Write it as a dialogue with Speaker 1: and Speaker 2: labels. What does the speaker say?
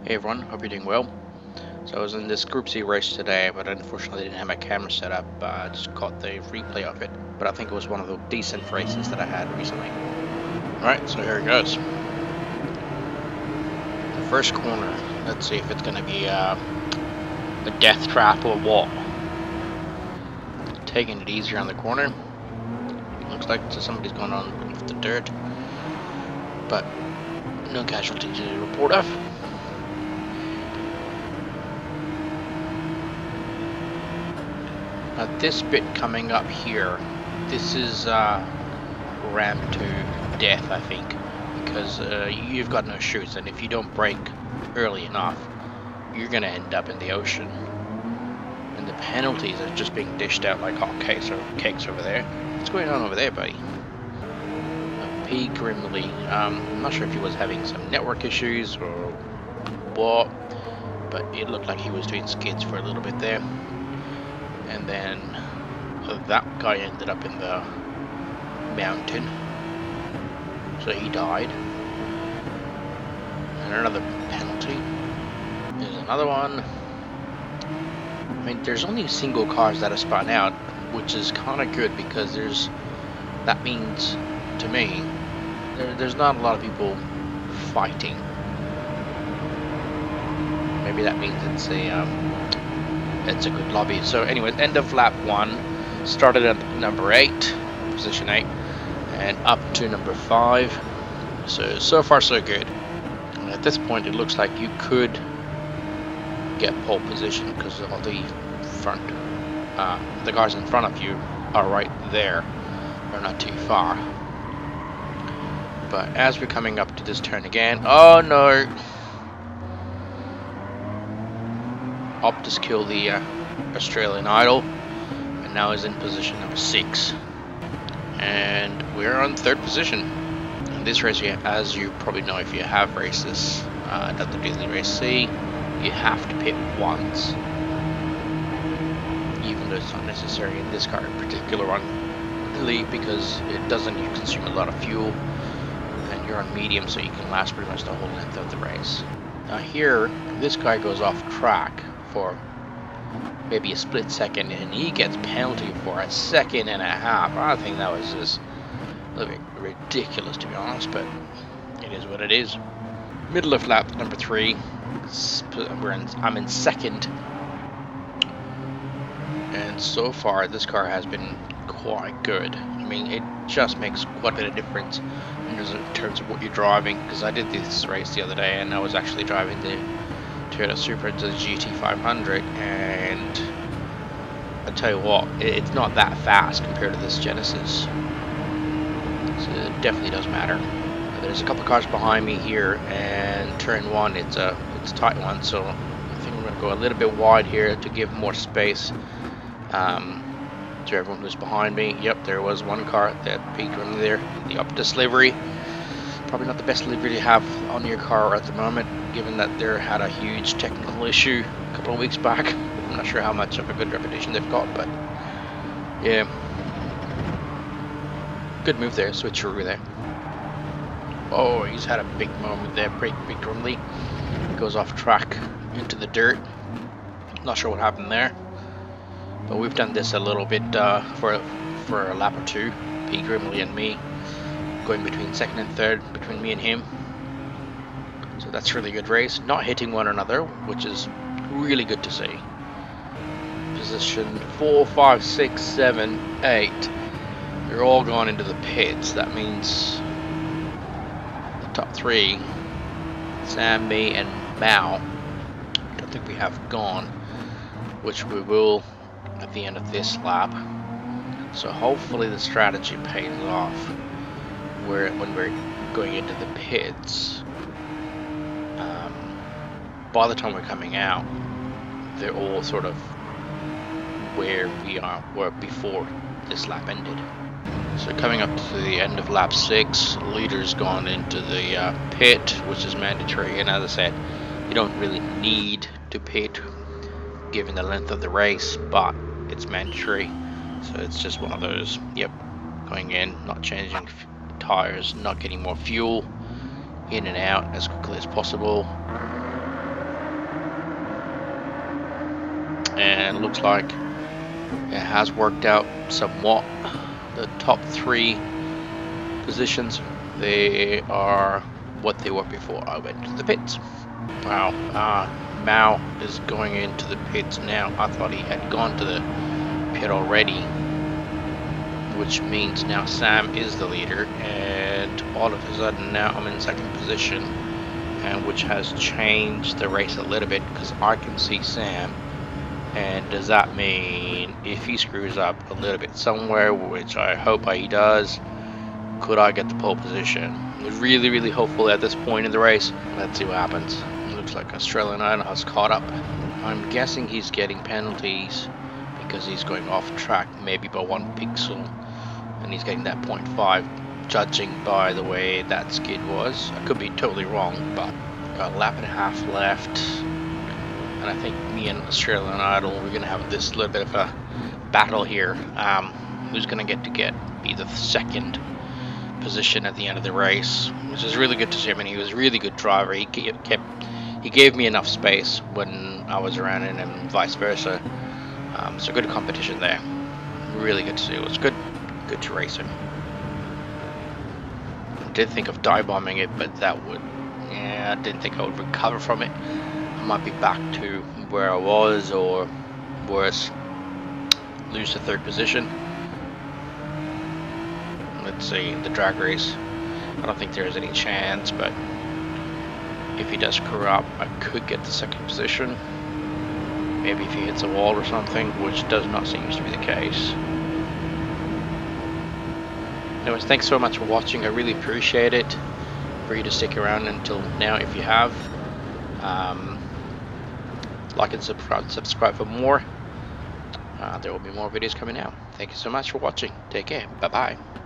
Speaker 1: Hey everyone, hope you're doing well. So I was in this Group C race today, but unfortunately didn't have my camera set up. I just caught the replay of it, but I think it was one of the decent races that I had recently. Alright, so here it goes. The first corner, let's see if it's going to be a death trap or what. Taking it easier on the corner. Looks like somebody's gone on with the dirt, but no casualties to report of. Now this bit coming up here, this is ramp to death, I think, because you've got no chutes, and if you don't brake early enough, you're going to end up in the ocean. And the penalties are just being dished out like hotcakes over there. What's going on over there, buddy? P. Grimley, I'm not sure if he was having some network issues or what, but it looked like he was doing skids for a little bit there. And then that guy ended up in the mountain, so he died. And another penalty. There's another one. I mean, there's only single cars that are spun out, which is kind of good because that means to me there's not a lot of people fighting. Maybe that means it's a good lobby. So anyways, end of lap 1, started at number 8, position 8, and up to number 5. So far so good. And at this point it looks like you could get pole position because all the cars in front of you are right there. They're not too far. But as we're coming up to this turn again, oh no! Optus killed the Australian Idol, and now is in position number 6. And we're on 3rd position. In this race, as you probably know if you have races at the Disney Race C, you have to pit once. Even though it's not necessary in this car in particular one, really, because it doesn't consume a lot of fuel, and you're on medium, so you can last pretty much the whole length of the race. Now here, this guy goes off track for maybe a split second, and he gets penalty for a second and a half. I think that was just a little bit ridiculous, to be honest, but it is what it is. Middle of lap number 3, I'm in 2nd, and so far this car has been quite good. I mean, it just makes quite a bit of difference in terms of what you're driving, because I did this race the other day and I was actually driving the Toyota Supra to the GT500, and I tell you what, it's not that fast compared to this Genesis, so it definitely does matter. There's a couple cars behind me here, and turn 1, it's a tight one, so I think we're going to go a little bit wide here to give more space to everyone who's behind me. Yep, there was one car that peaked in there, the Optus livery. Probably not the best livery to have on your car at the moment, given that they had a huge technical issue a couple of weeks back. I'm not sure how much of a good reputation they've got, but yeah, good move there, switcheroo there. Oh, he's had a big moment there, big Grimley. Goes off track into the dirt. Not sure what happened there, but we've done this a little bit for a lap or 2. P. Grimley and me, going between 2nd and 3rd, between me and him. So that's a really good race. Not hitting one another, which is really good to see. Position 4, 5, 6, 7, 8. They're all gone into the pits. That means the top 3, Sam, me, and Mao, I don't think we have gone, which we will at the end of this lap. So hopefully the strategy pays off, where when we're going into the pits, by the time we're coming out, they're all sort of where we were before this lap ended. So coming up to the end of lap 6, leader's gone into the pit, which is mandatory, and as I said, you don't really need to pit given the length of the race, but it's mandatory. So it's just one of those, yep, going in, not changing tires, not getting more fuel, in and out as quickly as possible. and it looks like it has worked out somewhat. The top 3 positions, they are what they were before I went to the pits. Wow, Mao is going into the pits now. I thought he had gone to the pit already, which means now Sam is the leader, and all of a sudden now I'm in 2nd position, and which has changed the race a little bit because I can see Sam. And does that mean if he screws up a little bit somewhere, which I hope he does, could I get the pole position? I'm really hopeful at this point in the race. Let's see what happens. It looks like Australian Idol has caught up. I'm guessing he's getting penalties because he's going off track maybe by 1 pixel, and he's getting that 0.5, judging by the way that skid was. I could be totally wrong, but got a lap and a half left, and I think me and Australian Idol, we're gonna have this little bit of a battle here. Who's gonna get be the 2nd position at the end of the race, which is really good to see. I mean, he was a really good driver. He gave me enough space when I was around him, and vice versa. So good competition there. Really good to see. It was good to race him. I did think of dive bombing it, but that would, I didn't think I would recover from it. I might be back to where I was, or worse, lose the 3rd position. Let's see, the drag race, I don't think there's any chance, but if he does screw up, I could get the 2nd position. Maybe if he hits a wall or something, which does not seem to be the case. Anyways, thanks so much for watching. I really appreciate it for you to stick around until now if you have. Like and subscribe for more. There will be more videos coming out. Thank you so much for watching. Take care. Bye bye.